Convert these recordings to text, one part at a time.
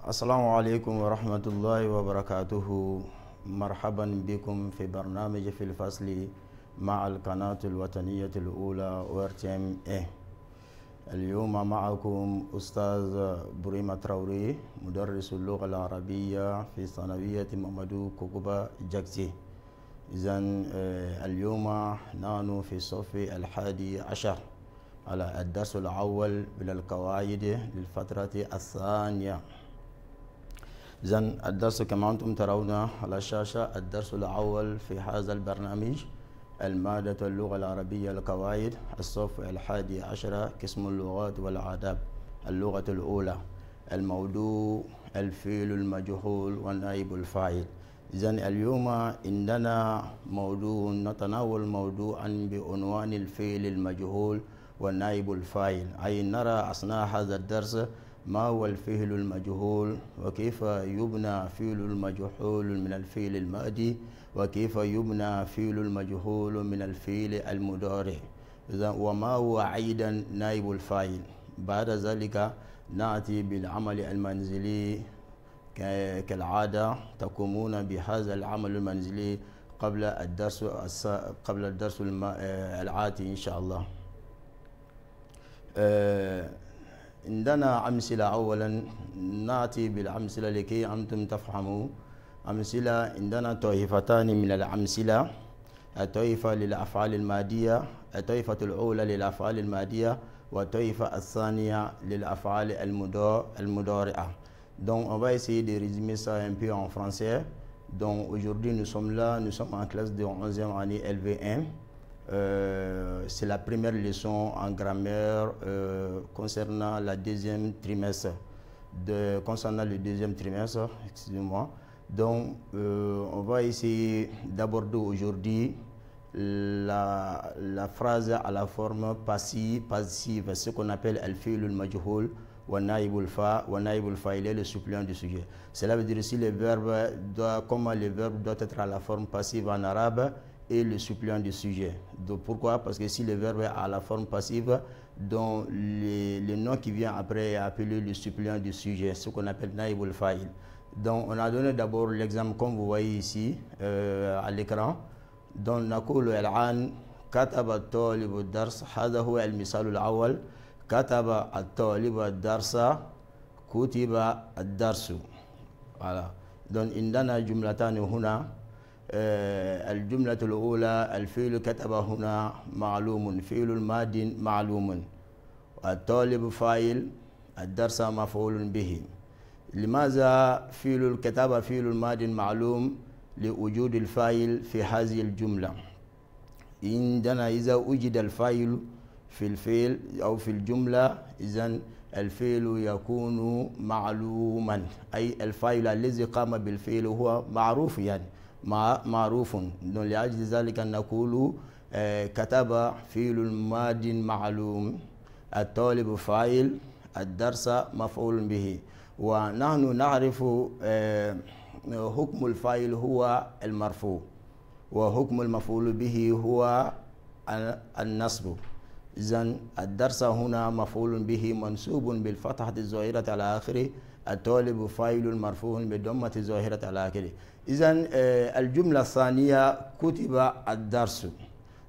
السلام عليكم ورحمة الله وبركاته. مرحبا بكم في برنامج في الفصل مع القناة الوطنية الأولى ورتم اليوم معكم أستاذ بريمة تراوري مدرس اللغة العربية في ثانوية مامادو كوكوبا جاكسي. إذن اليوم نحن في الصف 11 على الدرس الأول من القواعد للفترة الثانية. إذن الدرس كما أنتم ترون على الشاشة الدرس الأول في هذا البرنامج المادة اللغة العربية القواعد الصف 11 قسم اللغات والآداب اللغة الأولى. الموضوع الفعل المجهول والنائب الفاعل. إذن اليوم عندنا موضوع نتناول موضوعا بعنوان الفعل المجهول والنائب الفاعل، أي نرى أثناء هذا الدرس ما هو الفعل المجهول وكيف يبنى فعل المجهول من الفعل الماضي وكيف يبنى فعل المجهول من الفعل المضارع، وما هو أيضا نائب الفاعل. بعد ذلك نأتي بالعمل المنزلي كالعادة. تقومون بهذا العمل المنزلي قبل الدرس الآتي إن شاء الله. عندنا أمثلة. أولا نأتي بالأمثلة لكي أنتم تفهموا. أمثلة عندنا طائفتان من الأمثلة: الطائفة للأفعال المادية، الطائفة الأولى للأفعال المادية والطائفة الثانية للأفعال المضارعة. Donc on va essayer de résumer ça un peu en français. Donc aujourd'hui nous sommes en classe de 11e année LV1. C'est la première leçon en grammaire concernant le deuxième trimestre. Excusez-moi. Donc, on va essayer d'aborder aujourd'hui la phrase à la forme passive, ce qu'on appelle al-fi'l al-majhul wa naib al-fa'il est le suppléant du sujet. Cela veut dire si comment le verbe doit être à la forme passive en arabe et le suppléant du sujet. Donc, pourquoi? Parce que si le verbe est à la forme passive, donc le nom qui vient après est appelé le suppléant du sujet, ce qu'on appelle naib al-fa'il. Donc on a donné d'abord l'exemple comme vous voyez ici à l'écran. Donc نقول الآن كتب الطالب الدرس. هذا هو المثال الأول. كتب الطالب الدرس، كتب الدرس. voilà. Donc عندنا جملتان هنا. الجملة الأولى الفعل كتب هنا معلوم، فعل الماض معلوم، الطالب فاعل، الدرس مفعول به. لماذا فعل الكتابة فعل الماضي معلوم؟ لوجود الفاعل في هذه الجملة. عندنا إذا وجد الفاعل في الفعل أو في الجملة إذن الفعل يكون معلوما، أي الفاعل الذي قام بالفعل هو معروف، يعني معروف. لأجل ذلك نقول كتب فعل الماضي معلوم، الطالب فاعل، الدرس مفعول به. ونحن نعرف حكم الفاعل هو المرفوع وحكم المفعول به هو النصب. إذن الدرس هنا مفعول به منصوب بالفتحة الظاهرة على آخره، الطالب فاعل مرفوع بالضمة الظاهرة على آخره. إذن الجملة الثانية كتب الدرس.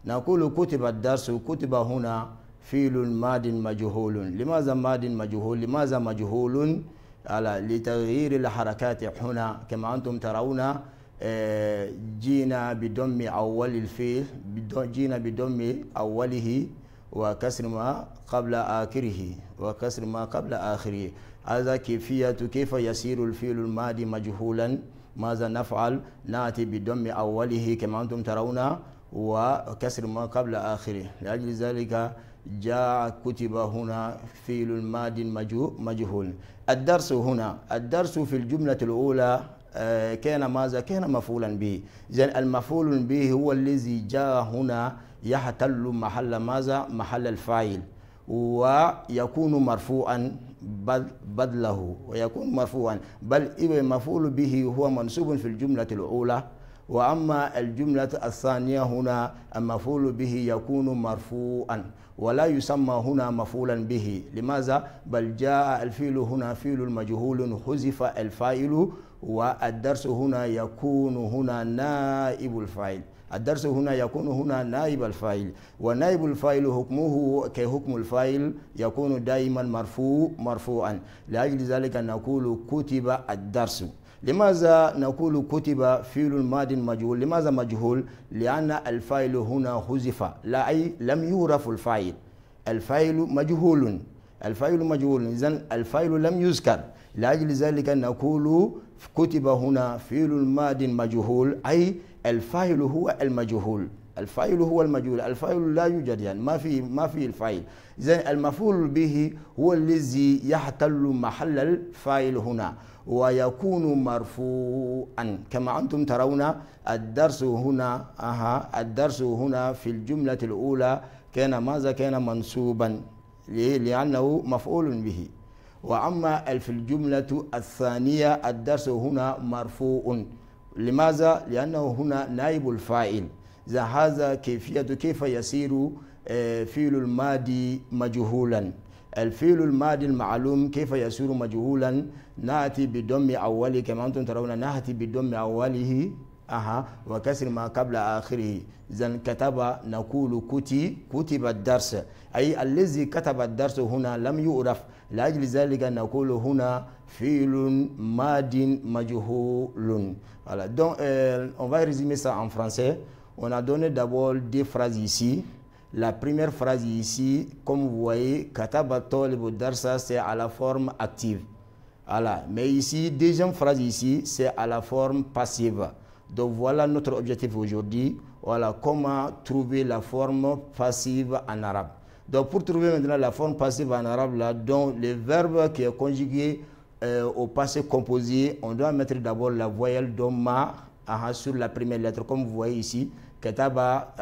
نقول كتب الدرس، كتب هنا فعل ماض مجهول. لماذا ماض مجهول؟ لماذا مجهول؟ لتغيير الحركات هنا كما أنتم ترون. جينا بضم أول الفعل، جينا بضم أوله وكسر ما قبل آخره، هذا كيف يصير الفعل الماضي مجهولا. ماذا نفعل؟ نأتي بضم أوله كما أنتم ترون وكسر ما قبل آخره. لأجل ذلك جاء كتب هنا فعل الماضي مجهول. الدرس هنا، الدرس في الجملة الأولى كان ماذا؟ كان مفعولا به. إذن المفعول به هو الذي جاء هنا يحتل محل ماذا؟ محل الفاعل، ويكون مرفوعا بدله، ويكون مرفوعا، بل مفعول به هو منصوب في الجملة الأولى وأما الجملة الثانية هنا المفعول به يكون مرفوعا ولا يسمى هنا مفعولا به. لماذا؟ بل جاء الفعل هنا فعل مجهول حذف الفاعل، والدرس هنا يكون هنا نائب الفاعل. الدرس هنا يكون هنا نائب الفاعل، ونائب الفاعل حكمه كحكم الفاعل يكون دائما مرفوعا. لأجل ذلك نقول كتب الدرس. لماذا نقول كتب فعل ماض مجهول؟ لماذا مجهول؟ لأن الفاعل هنا حذف، لا أي لم يعرف الفاعل. الفاعل مجهول، الفاعل مجهول، إذن الفاعل لم يذكر. لأجل ذلك نقول كتب هنا فعل ماض مجهول، أي الفاعل هو المجهول. الفاعل هو المجهول، الفاعل لا يوجد، يعني ما في الفاعل. إذن المفعول به هو الذي يحتل محل الفاعل هنا ويكون مرفوعا كما أنتم ترون. الدرس هنا الدرس هنا في الجملة الأولى كان ماذا؟ كان منصوبا لأنه مفعول به. وأما في الجملة الثانية الدرس هنا مرفوع. لماذا؟ لأنه هنا نائب الفاعل. هذا كيفية كيف يصير فعل الماضي مجهولا. الفعل الماضي المعلوم كيف يصير مجهولا؟ نأتي بضم أوله كما أنتم ترون، نأتي بضم أوله وكسر ما قبل آخره. إذن كتب نقول كتب الدرس، أي الذي كتب الدرس هنا لم يعرف. لأجل ذلك نقول هنا فعل ماض مجهول. Voilà. Donc, on va résumer ça en français. On a donné d'abord deux phrases ici. La première phrase ici, comme vous voyez, kataba talibu darsa, c'est à la forme active. Voilà. Mais ici, deuxième phrase ici, c'est à la forme passive. Donc voilà notre objectif aujourd'hui. Voilà comment trouver la forme passive en arabe. Donc pour trouver maintenant la forme passive en arabe, là, donc le verbe qui est conjugué au passé composé, on doit mettre d'abord la voyelle doma sur la première lettre, comme vous voyez ici. Ketaba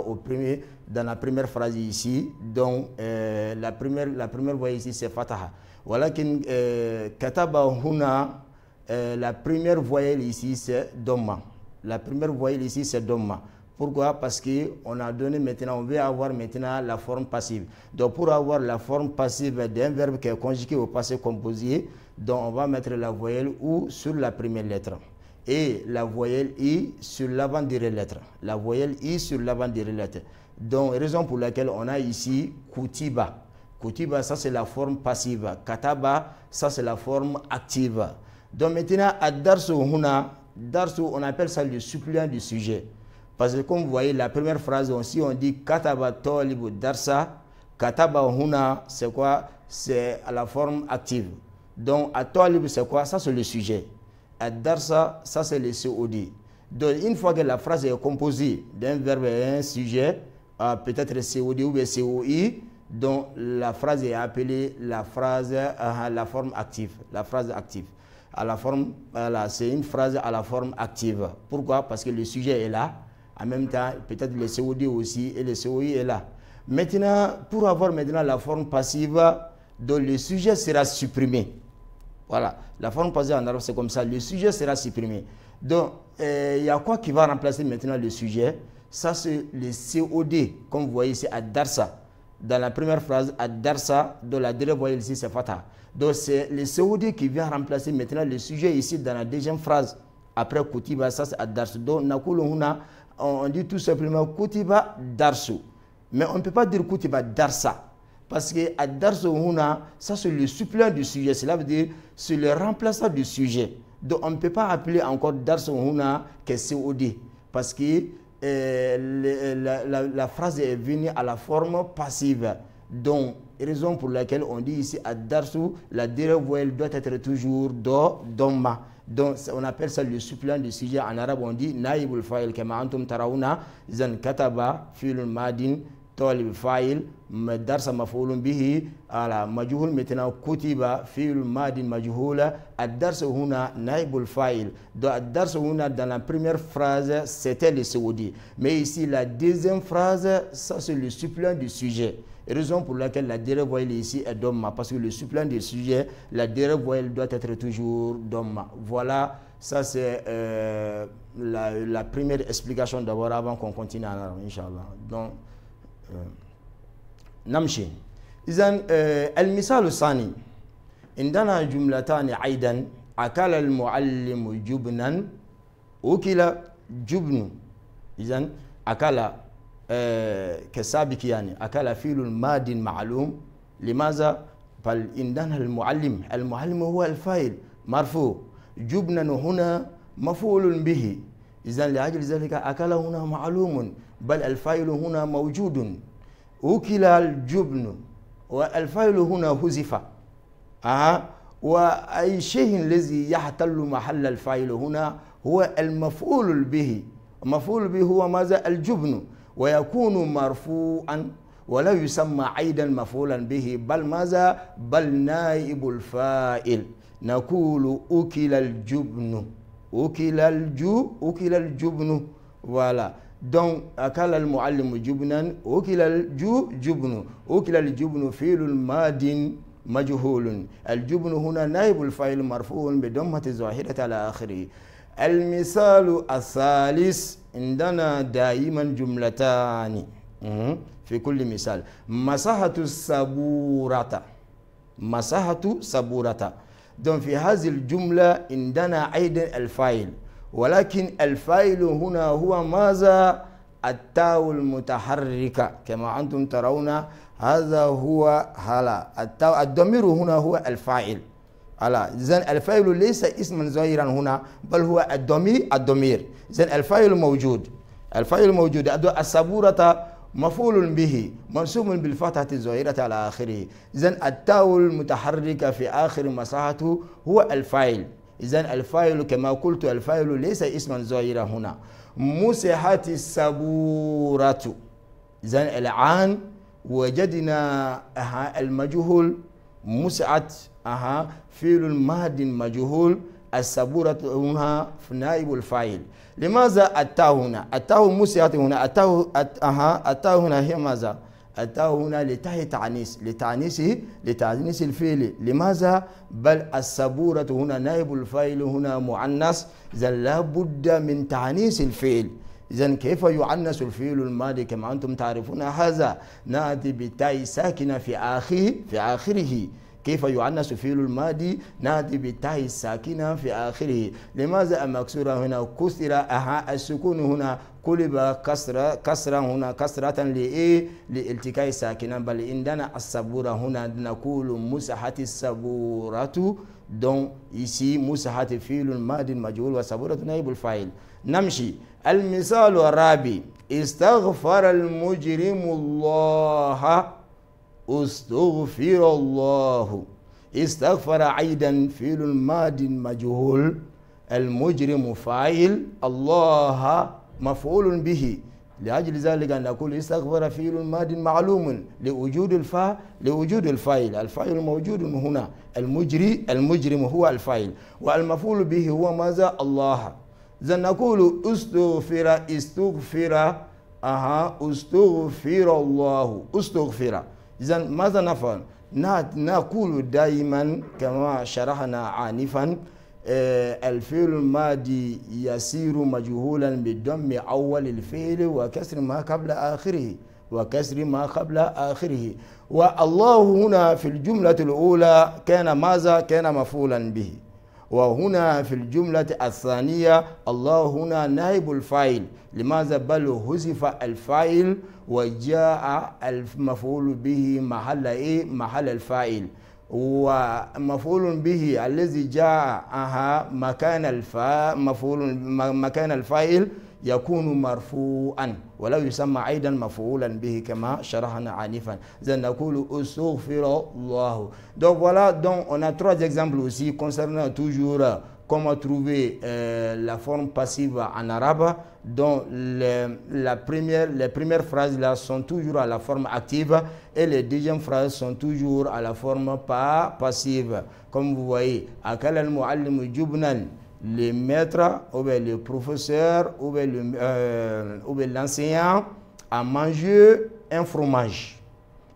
au premier, dans la première phrase ici. Donc la première voyelle ici c'est fataha. Voilà que ketaba huna, la première voyelle ici c'est doma. La première voyelle ici c'est doma. Pourquoi? Parce qu'on a donné maintenant, on veut avoir maintenant la forme passive. Donc pour avoir la forme passive d'un verbe qui est conjugué au passé composé, donc on va mettre la voyelle ou sur la première lettre et la voyelle i sur l'avant-dernière lettre. La voyelle i sur l'avant-dernière lettre. Donc raison pour laquelle on a ici kutiba. Kutiba, ça c'est la forme passive. Kataba, ça c'est la forme active. Donc maintenant, ad-darsu huna, darsu, on appelle ça le suppléant du sujet. Parce que comme vous voyez, la première phrase, si on dit kataba talibu darsa, kataba huna, c'est quoi? C'est à la forme active. Donc, at-talib, c'est quoi? Ça, c'est le sujet. Ad-darsa, ça, c'est le COD. Donc, une fois que la phrase est composée d'un verbe et un sujet, peut-être COD ou COI, donc la phrase est appelée la phrase, la forme active. La phrase active. À la forme, voilà, c'est une phrase à la forme active. Pourquoi? Parce que le sujet est là. En même temps, peut-être le COD aussi et le COI est là. Maintenant, pour avoir maintenant la forme passive, donc le sujet sera supprimé. Voilà, la forme passive en arabe c'est comme ça, le sujet sera supprimé. Donc, il y a quoi qui va remplacer maintenant le sujet? Ça c'est le COD, comme vous voyez c'est ad-darsa. Dans la première phrase, ad-darsa, dans la deuxième voyelle ici c'est fata. Donc c'est le COD qui vient remplacer maintenant le sujet ici dans la deuxième phrase. Après kutiba, ça c'est ad-darsa. Donc, nakulu huna, on dit tout simplement kutiba darsu. Mais on ne peut pas dire kutiba darsa. Parce que ad-darsu huna, ça c'est le suppléant du sujet. Cela veut dire c'est le remplaçant du sujet. Donc on ne peut pas appeler encore darsu huna que COD. Parce que la phrase est venue à la forme passive. Donc, raison pour laquelle on dit ici ad-darsu, la dernière voyelle doit être toujours domma. Donc, on appelle ça le suppléant du sujet. En arabe, on dit naïbul fa'il, kama antum tarawna, zan kataba, fi'lun madin, talib fa'il, darsa maf'ulun bihi, ala majhul maintenant kutiba, fi'lun madin majhul, ad-darsa huna naïbul fa'il. Donc, ad-darsa huna, dans la première phrase, c'était le COD. Mais ici, la deuxième phrase, ça c'est le suppléant du sujet. Raison pour laquelle la dernière voyelle ici est domma, parce que le suppléant du sujet, la dernière voyelle doit être toujours domma. Voilà Ça, c'est la première explication d'abord avant qu'on continue en arabe, Inch'Allah. Donc, نمشي. إذن المثال الثاني عندنا جملتان أيضا أكل المعلم جبنا أكل جبن. إذن أكل كسابق يعني أكل فعل الماضي معلوم. لماذا؟ بل عندنا المعلم هو الفاعل مرفوع. جبنا هنا مفعول به. إذن لأجل ذلك أكل هنا معلوم بل الفاعل هنا موجود. أكل الجبن والفاعل هنا حذف. وأي شيء الذي يحتل محل الفاعل هنا هو المفعول به. المفعول به هو ماذا؟ الجبن، ويكون مرفوعا ولا يسمى أيضا مفعولا به بل ماذا؟ بل نائب الفاعل. نقول أكل الجبن، أكل الجبن. voilà. Donc أكل المعلم جبنا أكل الجبن. أكل الجبن فعل ماض مجهول. الجبن هنا نائب الفاعل مرفوع بضمة ظاهرة على آخره. المثال الثالث عندنا دائما جملتان في كل مثال. مساحة السبورة، مساحة سبورة. donc في هذه الجملة عندنا أيضا الفاعل، ولكن الفاعل هنا هو ماذا؟ التاء المتحركة كما أنتم ترون. هذا هو هلا الضمير هنا هو الفاعل. إذن الفاعل ليس اسما ظاهرا هنا بل هو الضمير. إذن الفاعل موجود، الفاعل موجود. السبورة مفعول به منصوب بالفتحة الظاهرة على آخره. إذن التاء المتحركة في آخر مساحته هو الفاعل. إذن الفاعل كما قلت الفاعل ليس اسما ظاهرا هنا. مسحت السبورة. إذن الآن وجدنا المجهول مسعت فعل ماض مجهول. السبورة هنا نائب الفاعل. لماذا التاء هنا؟ التاء مسعت هنا. التاء هنا هي ماذا؟ التاء هنا لتاء تعنيس، لتعنيس الفعل. لماذا؟ بل السبورة هنا نائب الفاعل هنا مؤنث. إذا لا بد من تعنيس الفعل. إذا كيف يعنس الفعل الماضي كما أنتم تعرفون؟ هذا نأتي بالتاء ساكنة في آخره. كيف يعنس فعل الماضي؟ نأتي بالتاء الساكنة في آخره. لماذا المكسورة هنا كسر؟ السكون هنا قلب كسرة هنا كسرة لالتقاء الساكنة. بل عندنا السبورة هنا نقول مسحت السبورة. donc ici مسحت فعل الماضي المجهول والسبورة نائب الفاعل. نمشي. المثال الرابع استغفر المجرم الله. استغفر الله. استغفر أيضا فعل الماضي المجهول. المجرم فاعل، الله مفعول به. لأجل ذلك نقول استغفر فعل ماضي معلوم لوجود الفاعل. الفاعل موجود هنا. المجرم هو الفاعل والمفعول به هو ماذا؟ الله. إذا نقول استغفر استغفر الله استغفر. إذا ماذا نفعل؟ نقول دائما كما شرحنا آنفا الفعل الماضي يصير مجهولا بضم أول الفعل وكسر ما قبل آخره. والله هنا في الجملة الأولى كان ماذا؟ كان مفعولا به. وهنا في الجملة الثانية الله هنا نائب الفاعل. لماذا؟ بل حذف الفاعل وجاء المفعول به محل الفاعل. ومفعول به الذي جاء مكان الفاعل يكون مرفوعا ولا يسمى أيضا مفعولا به كما شرحنا آنفا. إذا نقول استغفر الله. Donc voilà, donc on a trois exemples aussi concernant toujours comment trouver la forme passive en arabe. Donc les premières phrases là sont toujours à la forme active et les deuxièmes phrases sont toujours à la forme passive. Comme vous voyez, akala al-muallimu jubnan, les maîtres ou bien le professeur ou bien l'enseignant a mangé un fromage.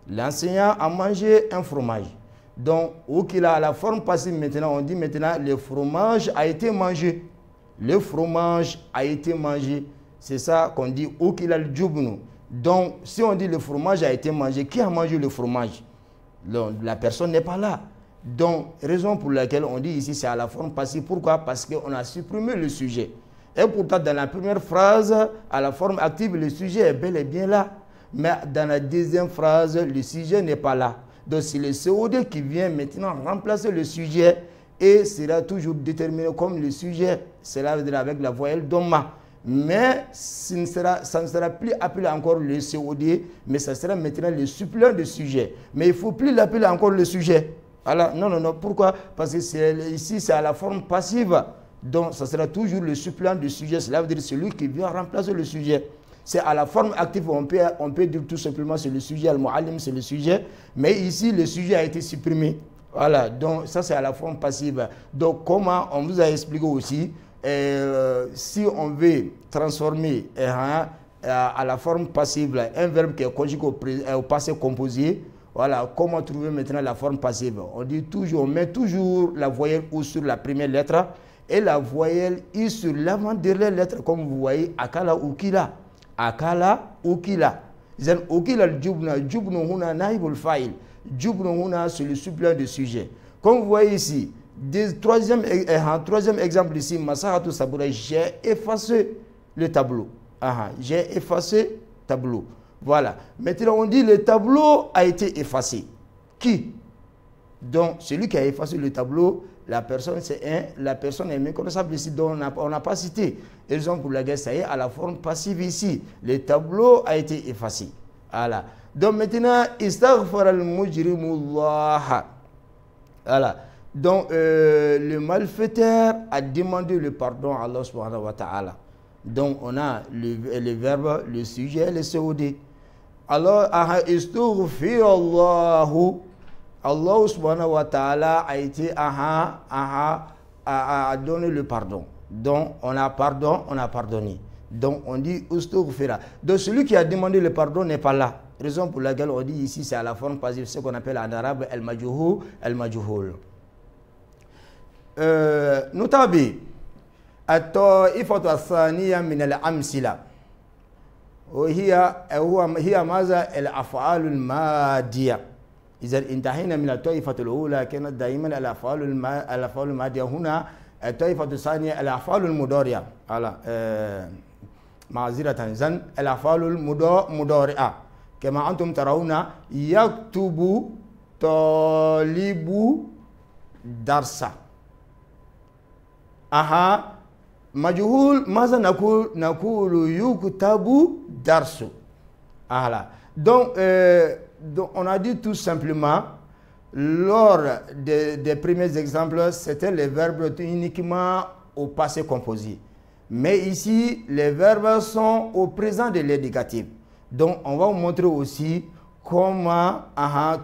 L'enseignant a mangé un fromage. Donc, ou qu'il a la forme passive maintenant, on dit maintenant le fromage a été mangé. le fromage a été mangé. C'est ça qu'on dit ukila al-jubnu. Donc, si on dit le fromage a été mangé, qui a mangé le fromage? La personne n'est pas là. Donc, raison pour laquelle on dit ici, c'est à la forme passive. Pourquoi? Parce qu'on a supprimé le sujet. Et pourtant, dans la première phrase, à la forme active, le sujet est bel et bien là. Mais dans la deuxième phrase, le sujet n'est pas là. Donc, c'est le COD qui vient maintenant remplacer le sujet et sera toujours déterminé comme le sujet. Cela veut dire avec la voyelle doma. Mais ça ne sera plus appelé encore le COD, mais ça sera maintenant le suppléant de sujet. Mais il ne faut plus l'appeler encore le sujet. Alors, non. Pourquoi? Parce que ici, c'est à la forme passive. Donc, ça sera toujours le suppléant de sujet. Cela veut dire celui qui vient remplacer le sujet. C'est à la forme active, on peut dire tout simplement c'est le sujet, al-mu'allim c'est le sujet. Mais ici, le sujet a été supprimé. Voilà, donc ça c'est à la forme passive. Donc, comment on vous a expliqué aussi, si on veut transformer à la forme passive un verbe qui est conjugué au passé composé, voilà, comment trouver maintenant la forme passive? On dit toujours, on met toujours la voyelle ou sur la première lettre et la voyelle i sur l'avant-dernière lettre, comme vous voyez, akala ou kila. Akala ou kila. Zan ukila al-jubna, jubnu huna naibul fa'il. Jubnu huna c'est le suppléant de sujet. Comme vous voyez ici, troisième exemple ici, Masahatu Saboura, j'ai effacé le tableau. J'ai effacé le tableau. Voilà. Maintenant, on dit le tableau a été effacé. Qui? Donc, celui qui a effacé le tableau, la personne est méconnaissable ici, dont on n'a pas cité. Raison pour laquelle ça y est à la forme passive ici. Le tableau a été effacé. Voilà. Donc maintenant, istaghfar al-mujrimullah. Voilà. Donc, le malfaiteur a demandé le pardon à Allah subhanahu wa ta'ala. Donc, on a le verbe, le sujet, le COD. Alors, istaghfirullahu. Allah subhanahu wa ta'ala a été a donné le pardon. Donc, on a pardonné. Donc, on dit ustughfira. Donc, celui qui a demandé le pardon n'est pas là. Raison pour laquelle on dit ici, c'est à la forme passive, ce qu'on appelle en arabe al-majhul. Notabi, at-ta'ifatu ath-thaniya min al-amsila. وهي ماذا الأفعال المادية. إذا انتهينا من الطائفة الأولى كانت دائما الأفعال المادية. هنا الطائفة الثانية الأفعال المضارعة. على معذرة، إذن الأفعال المضارعة كما أنتم ترون يكتب طالب درسا. مجهول ماذا نقول يكتب درس. Donc, on a dit tout simplement, lors des premiers exemples, c'était les verbes uniquement au passé composé. Mais ici, les verbes sont au présent de l'indicatif. Donc, on va vous montrer aussi comment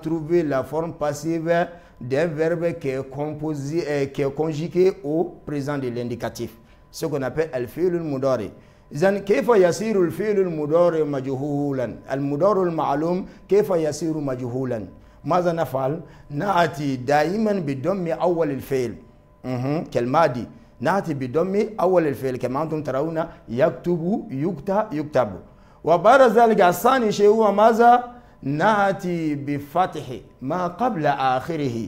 trouver la forme passive d'un verbe qui est conjugué au présent de l'indicatif. Ce qu'on appelle al-fi'l al-mudari. إذن كيف يصير الفعل المضارع مجهولا؟ المضارع المعلوم كيف يصير مجهولا؟ ماذا نفعل؟ نأتي دائما بضم أول الفعل كالماضي. نأتي بضم أول الفعل كما أنتم ترون يكتب يكتب. وبعد ذلك الثاني شيء هو ماذا؟ نأتي بفتح ما قبل آخره.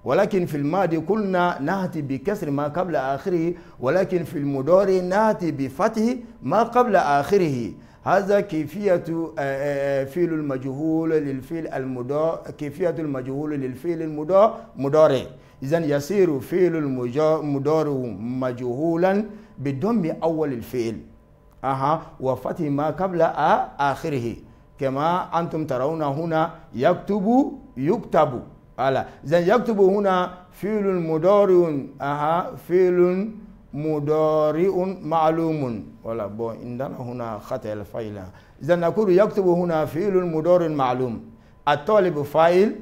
ولكن في الماضي قلنا نأتي بكسر ما قبل آخره، ولكن في المضارع نأتي بفتح ما قبل آخره. هذا كيفية فعل المجهول للفعل المضارع، كيفية المجهول للفعل المضارع. إذن يصير فعل المضارع مجهولا بضم أول الفعل وفتح ما قبل آخره كما أنتم ترون هنا يكتب يكتب. voilà. يكتب هنا فعل مضارع فعل مضارع معلوم. voilà. bon عندنا هنا خطأ الفاعل. إذا نقول يكتب هنا فعل مضارع معلوم. الطالب فاعل،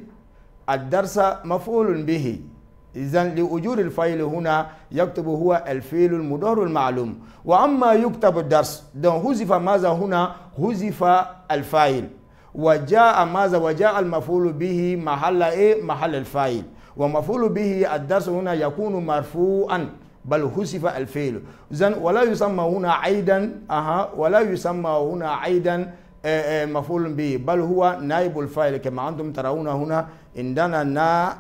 الدرس مفعول به. إذا لأجور الفاعل هنا يكتب هو الفعل المضارع المعلوم. وأما يكتب الدرس، حذف ماذا هنا؟ حذف الفاعل. وجاء ماذا؟ وجاء المفعول به محل محل الفاعل. ومفعول به الدرس هنا يكون مرفوعا بل حذف الفعل إذن ولا يسمى هنا عيدا ولا يسمى هنا عيدا مفعول به بل هو نائب الفاعل كما أنتم ترون هنا عندنا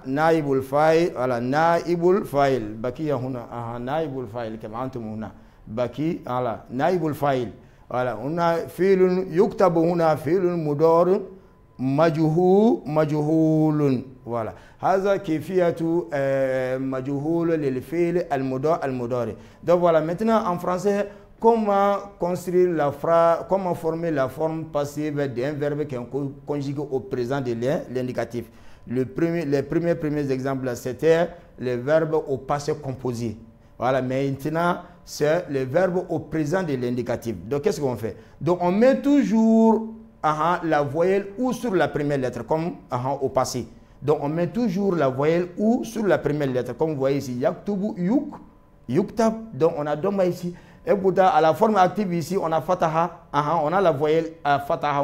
نائب الفاعل على نائب الفاعل بقي هنا نائب الفاعل كما أنتم هنا بقي على نائب الفاعل على هنا فعل يكتب هنا فعل مضارع مجهول voilà هذا كيفية مجهول للفعل المضارع donc voilà maintenant en français comment construire la phrase, comment former la forme passive d'un verbe qui est conjugué au présent de l'indicatif. Les premiers exemples, c'était le verbe au passé composé. Voilà, maintenant, c'est le verbe au présent de l'indicatif. Donc, qu'est-ce qu'on fait? Donc, on met toujours la voyelle ou sur la première lettre, comme au passé. Donc, on met toujours la voyelle ou sur la première lettre, comme vous voyez ici. Yaktubu, yuk, yuktab. Donc, on a Doma ici. Et pourtant, à la forme active ici, on a fataha, on a la voyelle fataha,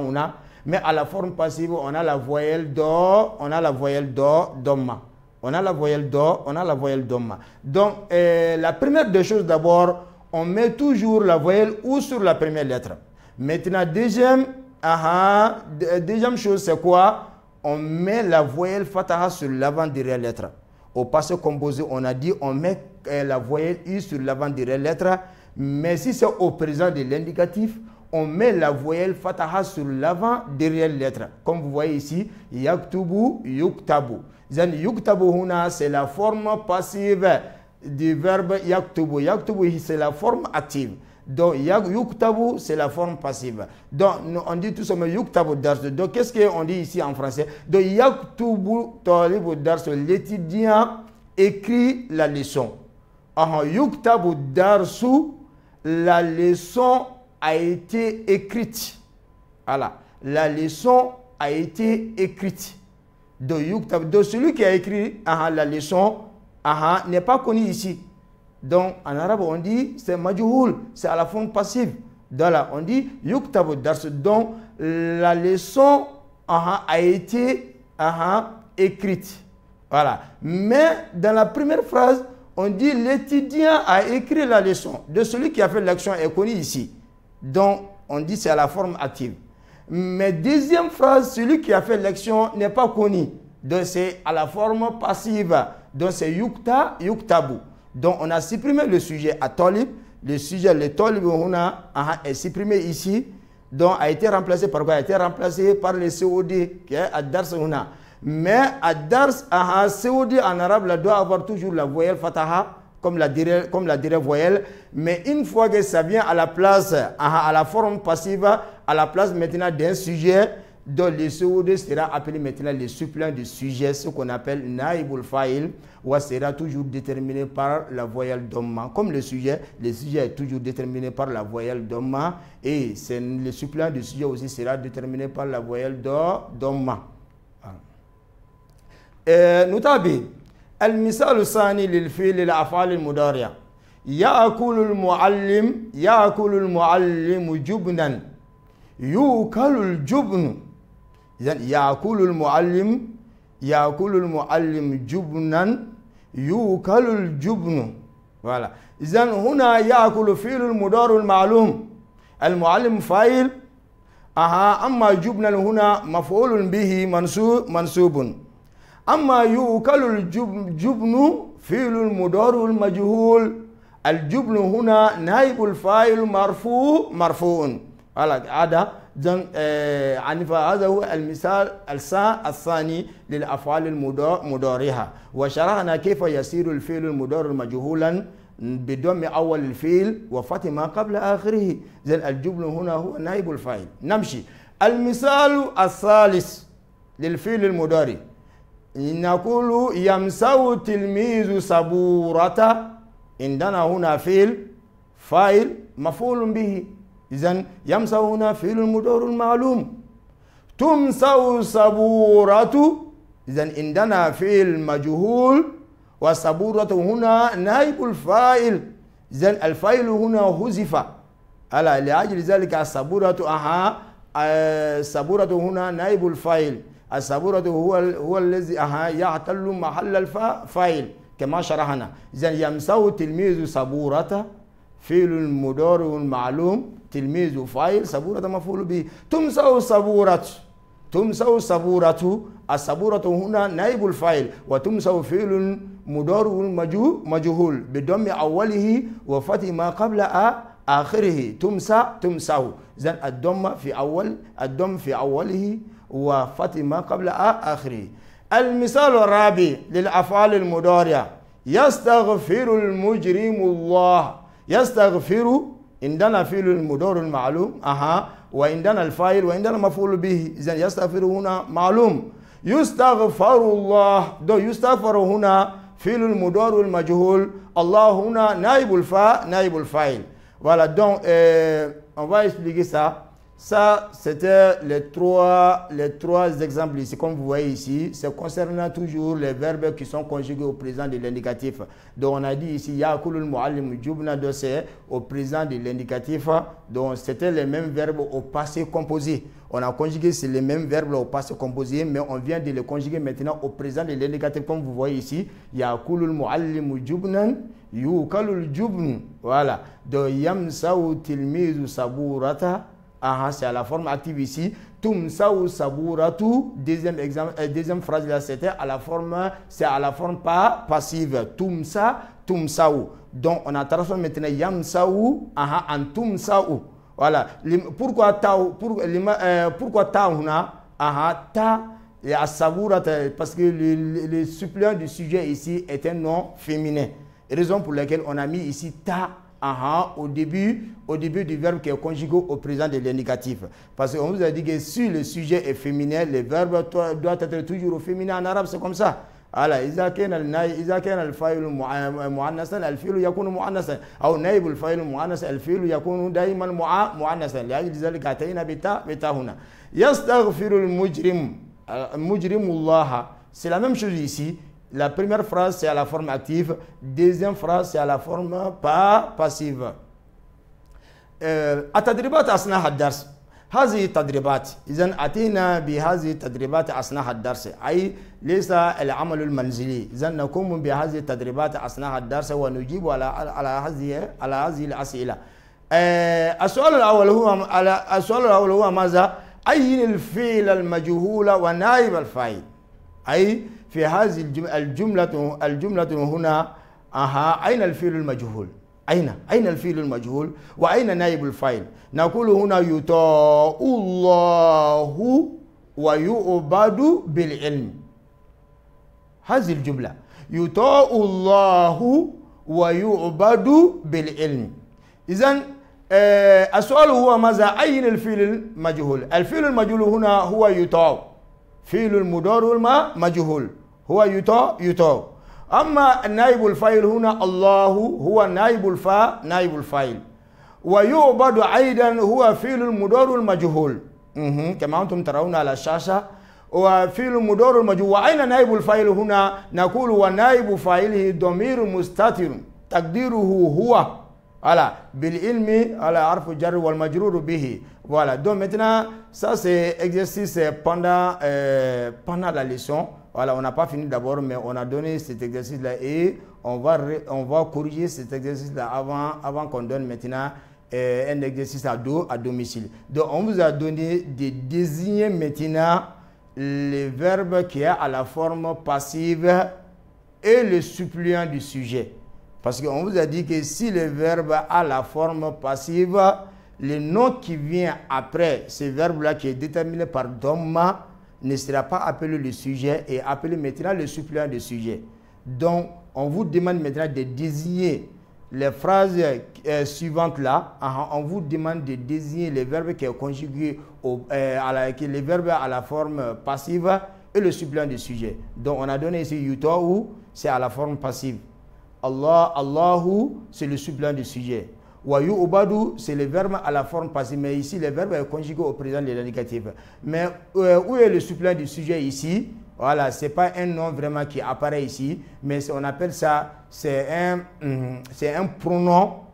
mais à la forme passive, on a la voyelle do, on a la voyelle do, domma. On a la voyelle do, on a la voyelle domma. Donc, la première des choses d'abord, on met toujours la voyelle ou sur la première lettre. Maintenant, deuxième chose, c'est quoi? On met la voyelle fataha sur l'avant-derrière lettre. Au passé composé, on a dit, on met la voyelle i sur l'avant-derrière lettre. Mais si c'est au présent de l'indicatif, on met la voyelle fataha sur l'avant derrière lettre. Comme vous voyez ici, yaktubu, yuktabu. Yuktabu huna, c'est la forme passive du verbe yaktubu. Yaktubu, c'est la forme active. Donc, yuktabu, c'est la forme passive. Donc, on dit tout simplement yuktabu darsu. Donc, qu'est-ce qu'on dit ici en français? Donc, yaktubu talibu darsu. L'étudiant écrit la leçon. Yuktabu darsu. La leçon a été écrite. Voilà. La leçon a été écrite. Donc, celui qui a écrit la leçon n'est pas connu ici. Donc, en arabe, on dit c'est majhul, c'est à la forme passive. Donc là, on dit yuktabu dars. Donc, la leçon a été écrite. Voilà. Mais dans la première phrase, on dit l'étudiant a écrit la leçon. De celui qui a fait l'action est connu ici. Donc, on dit c'est à la forme active. Mais deuxième phrase, celui qui a fait l'action n'est pas connu. Donc, c'est à la forme passive. Donc, c'est yuktabu. Donc, on a supprimé le sujet à Tolib. Le sujet, le Tolib, est supprimé ici. Donc, a été remplacé par quoi? A été remplacé par le COD qui est Ad-Dars Huna. Mais Ad-Dars, COD en arabe, là, doit avoir toujours la voyelle fataha, comme la dirait voyelle. Mais une fois que ça vient à la place, à la forme passive, à la place maintenant d'un sujet, donc le COD sera appelé maintenant le suppléant du sujet, ce qu'on appelle naibul fa'il, ou sera toujours déterminé par la voyelle domma. Comme le sujet est toujours déterminé par la voyelle domma, et le suppléant du sujet aussi sera déterminé par la voyelle domma. نتابع المثال الثاني للفعل الأفعال المضارعة يأكل المعلم جبنا يؤكل الجبن. إذن يأكل المعلم جبنا يؤكل الجبن. voilà. إذن هنا يأكل فعل المضارع المعلوم المعلم فاعل أما جبنا هنا مفعول به منصوب. أما يؤكل الجبن فعل المضارع المجهول. الجبن هنا نائب الفاعل مرفوع. هذا هذا هو المثال الثاني للأفعال المضارعة. وشرحنا كيف يصير الفعل المضارع مجهولا بضم أول الفعل وفتح ما قبل آخره. الجبن هنا هو نائب الفاعل. نمشي المثال الثالث للفعل المضارع. نقول يمسح التلميذ سبورة. عندنا هنا فاعل مفعول به. إذن يمسح هنا فعل المضارع المعلوم. تمسح سبورة. إذن عندنا فعل مجهول وسبورة هنا نائب الفاعل. إذن الفاعل هنا حذف. لأجل ذلك السبورة السبورة هنا نائب الفاعل. السبورة هو الذي يحتل محل الفاعل كما شرحنا. إذن يمسه تلميذ سبورة فعل المضارع المعلوم تلميذ فاعل سبورة مفعول به. تمسه سبورة تمسه سبورة السبورة هنا نائب الفاعل وتمسه فعل مضارع مجهول بضم أوله وفتح ما قبل آخره. تمسه إذن الضم في أوله وفتح ما قبل آخره. المثال الرابع للأفعال المضارعة يستغفر المجرم الله. يستغفر عندنا فعل المضارع المعلوم وعندنا الفاعل وعندنا مفعول به. إذن يستغفر هنا معلوم. يستغفر الله يستغفر هنا فعل المضارع المجهول. الله هنا نائب الفاعل. Voilà, donc on va expliquer ça. Ça, c'était les trois exemples ici, comme vous voyez ici. C'est concernant toujours les verbes qui sont conjugués au présent de l'indicatif. Donc, on a dit ici, Ya'kulul mu'allim jubna, donc c'est au présent de l'indicatif. Donc, c'était les mêmes verbes au passé composé. On a conjugué c'est les mêmes verbes au passé composé, mais on vient de les conjuguer maintenant au présent de l'indicatif, comme vous voyez ici. Ya'kulul mu'allim jubnan, yukalul jubn. Voilà. Donc, yamsa'u tilmizu saburata. C'est à la forme active ici. Tumsa'u saburatu. Deuxième phrase là, c'est à la forme pas passive. Tumsa'u. Donc on a transformé maintenant yamsa'u en tumsa'u. Voilà. Pourquoi ta huna? Ta et à saburata parce que le suppléant du sujet ici est un nom féminin. Raison pour laquelle on a mis ici ta. Au début du verbe qui est conjugué au présent de l'indicatif. Parce qu'on vous a dit que si le sujet est féminin, le verbe doit être toujours au féminin. En arabe, c'est comme ça. Voilà. إذا كان الفاعل مؤنثا الفعل يكون مؤنثا أو نائب الفاعل مؤنث الفعل يكون دائما مؤنثا. لأجل ذلك أتينا بتا هنا. يستغفر المجرم الله. C'est la même chose ici. La première phrase, c'est à la forme active. Deuxième phrase, c'est à la forme pas passive. التدريبات أثناء الدرس. هذه التدريبات إذن أتينا بهذه التدريبات أثناء الدرس أي ليس العمل المنزلي. إذن نقوم بهذه التدريبات أثناء الدرس ونجيب على هذه الأسئلة. السؤال الأول هو ماذا؟ أين الفعل المجهول ونائب الفاعل؟ أي في هذه الجملة هنا أين الفعل المجهول؟ أين الفعل المجهول وأين نائب الفاعل؟ نقول هنا يطاع الله ويعبد بالعلم. هذه الجملة يطاع الله ويعبد بالعلم. إذن السؤال هو ماذا؟ أين الفعل المجهول؟ الفعل المجهول هنا هو يطاع. فعل المضارع مجهول هو يطاع. أما النائب الفاعل هنا الله هو نائب الفاعل. ويعبد أيضا هو فعل المضارع المجهول كما أنتم ترون على الشاشة. وفعل المضارع المجهول. وأين نائب الفاعل هنا؟ نقول ونائب فاعله ضمير مستتر تقديره هو. Voilà, بالعلم على حرف الجر والمجرور به. Voilà, donc maintenant, ça c'est exercice pendant la leçon. Voilà, on n'a pas fini d'abord, mais on a donné cet exercice-là et on va corriger cet exercice-là avant qu'on donne maintenant un exercice à domicile. Donc, on vous a donné de désigner maintenant les verbes qui est à la forme passive et le suppléant du sujet. Parce qu'on vous a dit que si le verbe a la forme passive, le nom qui vient après ce verbe-là qui est déterminé par domma ne sera pas appelé le sujet et appelé maintenant le suppléant de sujet. Donc, on vous demande maintenant de désigner les phrases suivantes là. On vous demande de désigner les verbes qui sont conjugués les verbes à la forme passive et le suppléant de sujet. Donc, on a donné ici yuta'u, c'est à la forme passive. Allahu, c'est le suppléant du sujet. Wa yu'badu, c'est le verbe à la forme passive. Mais ici, le verbe est conjugué au présent de l'indicatif. Mais où est le suppléant du sujet ici? Voilà, ce n'est pas un nom vraiment qui apparaît ici. Mais on appelle ça, c'est un pronom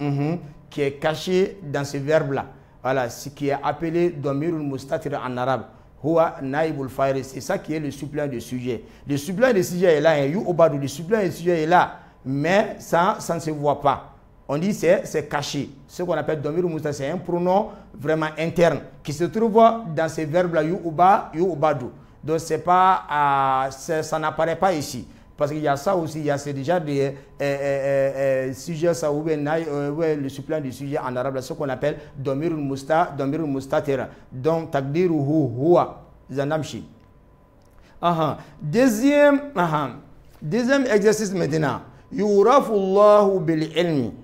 qui est caché dans ce verbe-là. Voilà, ce qui est appelé Damirul Mustatir en arabe. huwa naibul fa'il. C'est ça qui est le suppléant de sujet. Le suppléant de sujet est là, yu obadu, le suppléant de sujet est là, mais ça ne se voit pas. On dit c'est caché. Ce qu'on appelle domir musta, c'est un pronom vraiment interne qui se trouve dans ces verbes-là, yu obadu. Donc c'est pas, ça n'apparaît pas ici. Parce qu'il y a ça aussi, il y a déjà des sujets, ça ou le suppléant du sujet en arabe, ce qu'on appelle domirul mustatira. Donc takdiruhu huwa zanamshi. Deuxième exercice maintenant. Yurafu Allahu bil ilmi.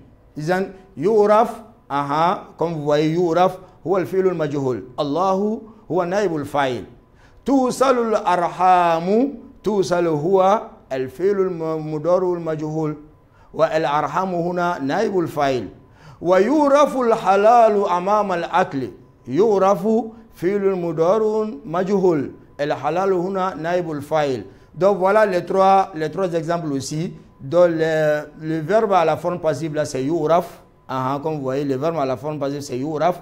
Yuraf, comme vous voyez, yuraf huwa al-fi'l al-majhul. Allahu huwa naibul fa'il. Tusalul arhamu, tusalu huwa الفعل المضارع المجهول والأرحام هنا نائب الفاعل ويعرف الحلال أمام الأكل يعرف فعل المضارع مجهول الحلال هنا نائب الفاعل. Donc voilà les trois exemples aussi. Donc le verbe à la forme passive là c'est yuraf, comme vous voyez le verbe à la forme passive c'est yuraf,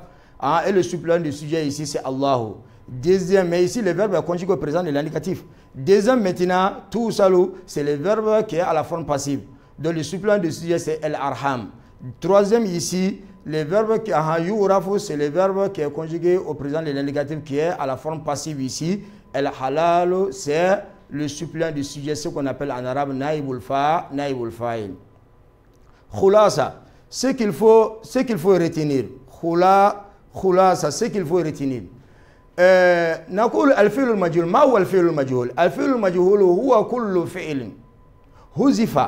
et le suppléant du sujet ici c'est Allahu. Deuxième, mais ici le verbe est conjugué au présent de l'indicatif. Deuxième maintenant, tout salou, c'est le verbe qui est à la forme passive. Donc le suppléant de sujet c'est el-arham. Troisième ici, le verbe qui est yurafu, c'est le verbe qui est conjugué au présent de l'indicatif qui est à la forme passive ici. El-halal, c'est le suppléant du sujet, ce qu'on appelle en arabe naibul fa'il. Khulasa, ce qu'il faut retenir. Khulasa, ce qu'il faut retenir. نقول الفعل المجهول. ما هو الفعل المجهول؟ الفعل المجهول هو كل فعل حذف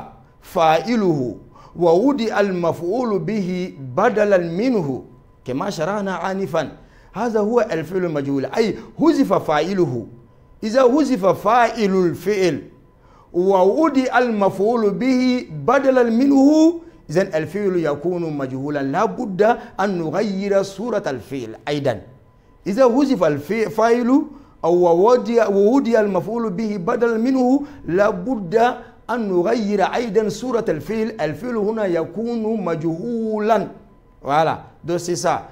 فاعله ووضع المفعول به بدلا منه كما شرحنا آنفا. هذا هو الفعل المجهول، أي حذف فاعله. إذا حذف فاعل الفعل ووضع المفعول به بدلا منه إذن الفعل يكون مجهولا. لا بد أن نغير صورة الفعل أيضا. إذا حذف الفاعل أو ووضع المفعول به بدل منه لابد أن نغير أيضا صورة الفعل. الفعل هنا يكون مجهولا. Voilà, donc c'est ça.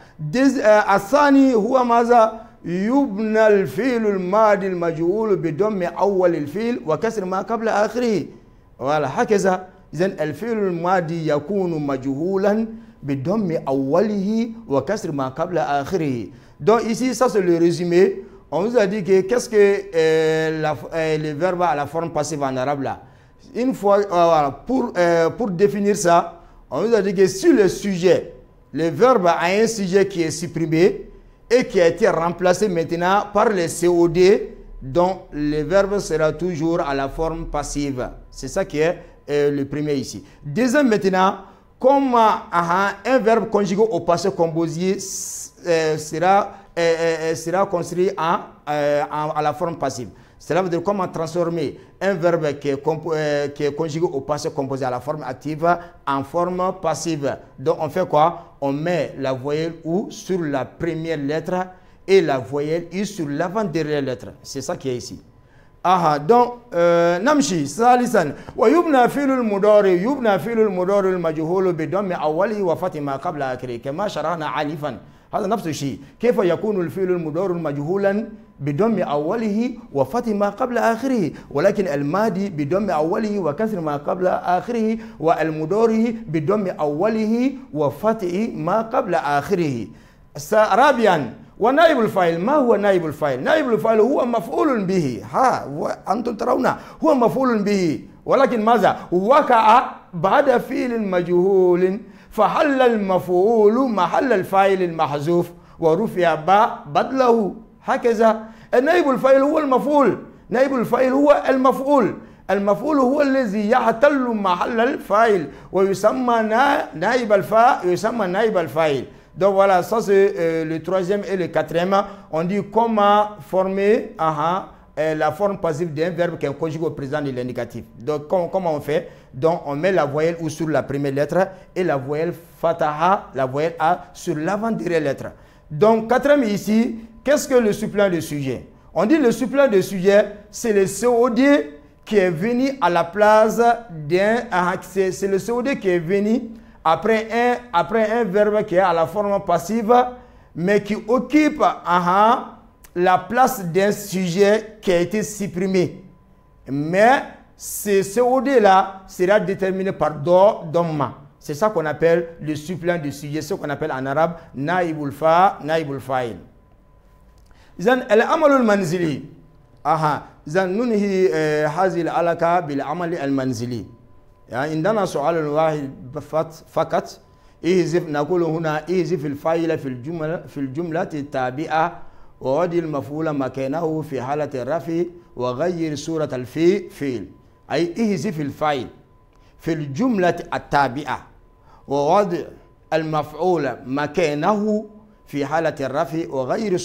الثاني هو ماذا؟ يبنى الفعل الماضي المجهول بضم أول الفعل وكسر ما قبل آخره. Voilà, هكذا. إذن الفعل الماضي يكون مجهولا بضم أوله وكسر ما قبل آخره. Donc ici, ça c'est le résumé. On nous a dit que qu'est-ce que le verbe à la forme passive en arabe là. Une fois, pour définir ça, on nous a dit que si le sujet, le verbe a un sujet qui est supprimé et qui a été remplacé maintenant par le COD, donc le verbe sera toujours à la forme passive. C'est ça qui est le premier ici. Deuxième maintenant, comme un verbe conjugué au passé composé sera construit à la forme passive. Cela veut dire comment transformer un verbe qui est conjugué au passé composé à la forme active en forme passive. Donc on fait quoi? On met la voyelle OU sur la première lettre et la voyelle U sur l'avant-dernière lettre. C'est ça qui est ici. Donc نمشي ثالثا ويبنى فعل المضارع المجهول بضم أوله وفتح ما قبل آخره كما شرحنا آنفا. هذا نفس الشيء. كيف يكون الفعل المضارع مجهولا بضم أوله وفتح ما قبل آخره، ولكن الماضي بضم أوله وكسر ما قبل آخره، والمضارع بضم أوله وفتح ما قبل آخره. رابعا ونائب الفاعل. ما هو نائب الفاعل؟ نائب الفاعل هو مفعول به. أنتم ترون هو مفعول به، ولكن ماذا؟ وقع بعد فعل مجهول فحل المفعول محل الفاعل المحذوف ورفع بدله. هكذا النائب الفاعل هو المفعول. نائب الفاعل هو المفعول. المفعول هو الذي يحتل محل الفاعل ويسمى نائب الفاعل. Donc voilà, ça c'est le troisième et le quatrième. On dit comment former la forme passive d'un verbe qui est conjugué au présent de l'indicatif. Donc comment on fait? Donc on met la voyelle OU sur la première lettre et la voyelle fataha, la voyelle A sur l'avant-dernière lettre. Donc quatrième ici, qu'est-ce que le suppléant de sujet? On dit le suppléant de sujet, c'est le COD qui est venu à la place d'un... c'est le COD qui est venu après un verbe qui est à la forme passive, mais qui occupe la place d'un sujet qui a été supprimé. Mais ce COD-là sera déterminé par do, domma. C'est ça qu'on appelle le suppléant du sujet, ce qu'on appelle en arabe naibul fa, naibul fa'il. إذن العمل المنزلي إذن ننهي هذه العلاقة بالعمل المنزلي. يعني عندنا سؤال واحد فقط. احذف، نقول هنا احذف الفاعل في الجملة التابعة وودي المفعول مكانه في حالة الرفع وغير صورة الفعل. أي احذف الفاعل في الجملة التابعة ووضع المفعول مكانه في حالة الرفع وغير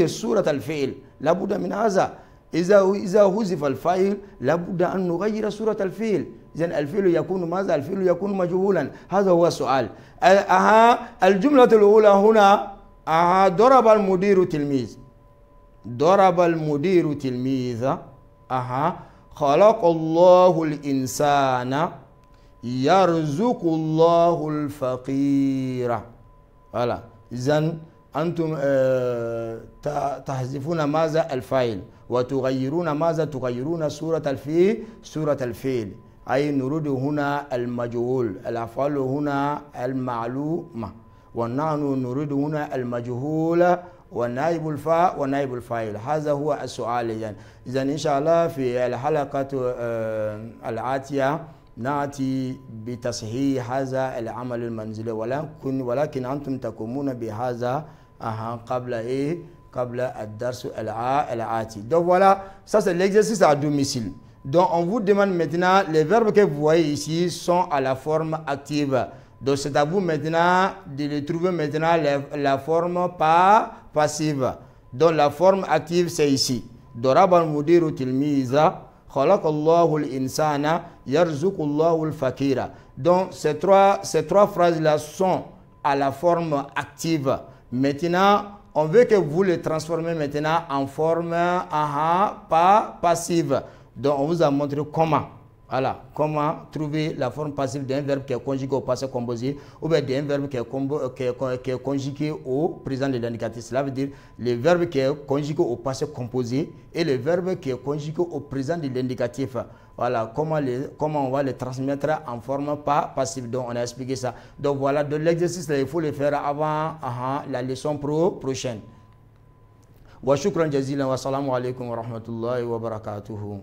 صورة الفعل. لابد من هذا. إذا حذف الفاعل لابد أن نغير صورة الفعل. إذن الفعل يكون ماذا؟ الفعل يكون مجهولا. هذا هو السؤال. الجملة الأولى هنا ضرب المدير تلميذ. ضرب المدير تلميذ. خلق الله الإنسان يرزق الله الفقير. voilà. إذن أنتم تحذفون ماذا؟ الفاعل وتغيرون ماذا؟ تغيرون صورة الفعل. أي نريد هنا المجهول، الأفعال هنا المعلومة، ونحن نريد هنا المجهول ونائب الفاء ونائب الفاعل. هذا هو السؤال. إذن إن شاء الله في الحلقة الآتية نأتي بتصحيح هذا العمل المنزلي، ولكن أنتم تقومون بهذا قبل الدرس الآتي. Donc voilà, ça c'est l'exercice à domicile. Donc on vous demande maintenant, les verbes que vous voyez ici sont à la forme active. Donc c'est à vous maintenant de les trouver maintenant la forme pas passive. Donc la forme active c'est ici. ضرب المدير تلميذا خلق الله الإنسان يرزق الله الفقير. Donc ces trois phrases-là sont à la forme active. Maintenant, on veut que vous les transformez maintenant en forme pas passive. Donc on vous a montré comment. Voilà, comment trouver la forme passive d'un verbe qui est conjugué au passé composé ou bien d'un verbe qui est conjugué au présent de l'indicatif. Cela veut dire le verbe qui est conjugué au passé composé et le verbe qui est conjugué au présent de l'indicatif. Voilà, comment on va les transmettre en forme pas passive. Donc on a expliqué ça. Donc voilà, de l'exercice, il faut le faire avant la leçon prochaine. Wa shukran jazilan wa salamu alaykum wa rahmatullahi wa barakatuhu.